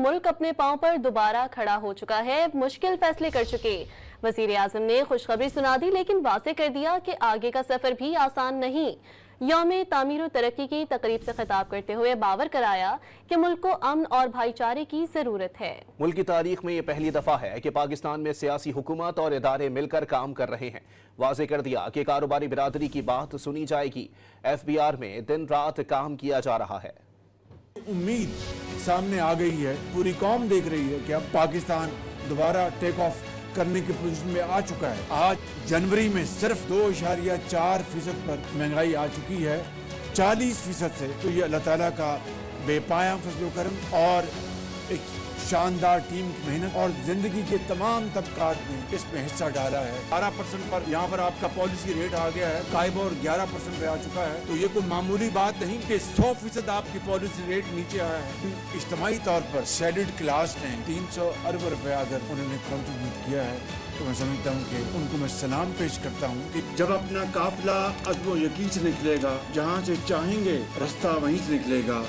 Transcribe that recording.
मुल्क अपने पांव पर दोबारा खड़ा हो चुका है। मुश्किल फैसले कर चुके वजीर आजम ने खुशखबरी सुना दी, लेकिन वाज़ेह कर दिया कि आगे का सफर भी आसान नहीं। यौम तामीर और तरक्की की तकरीब से खिताब करते हुए बावर कराया कि मुल्क को अमन और भाईचारे की जरूरत है। मुल्क की तारीख में ये पहली दफा है कि पाकिस्तान में सियासी हुकूमत और इदारे मिलकर काम कर रहे हैं। वाज़ेह कर दिया कि कारोबारी बिरादरी की बात सुनी जाएगी। FBR में दिन रात काम किया जा रहा है। उम्मीद सामने आ गई है, पूरी कौम देख रही है कि अब पाकिस्तान दोबारा टेक ऑफ करने की पोजीशन में आ चुका है। आज जनवरी में सिर्फ 2.4% पर महंगाई आ चुकी है, 40% से। तो ये अल्लाह ताला का बेपाया फजल करम और एक शानदार टीम की मेहनत और जिंदगी के तमाम तबकात ने इसमें हिस्सा डाला है। 12% पर यहाँ पर आपका पॉलिसी रेट आ गया है, काइबोर 11% पे आ चुका है। तो ये कोई मामूली बात नहीं कि 100% आपकी पॉलिसी रेट नीचे आया है। इज्तिमाई तौर पर सैलरीड क्लास ने 300 अरब रुपया अगर उन्होंने कंट्रीब्यूट किया है, तो मैं समझता हूँ कि उनको मैं सलाम पेश करता हूँ कि जब अपना काफिला अज़्म व यकीन से निकलेगा, जहाँ से चाहेंगे रास्ता वहीं से निकलेगा।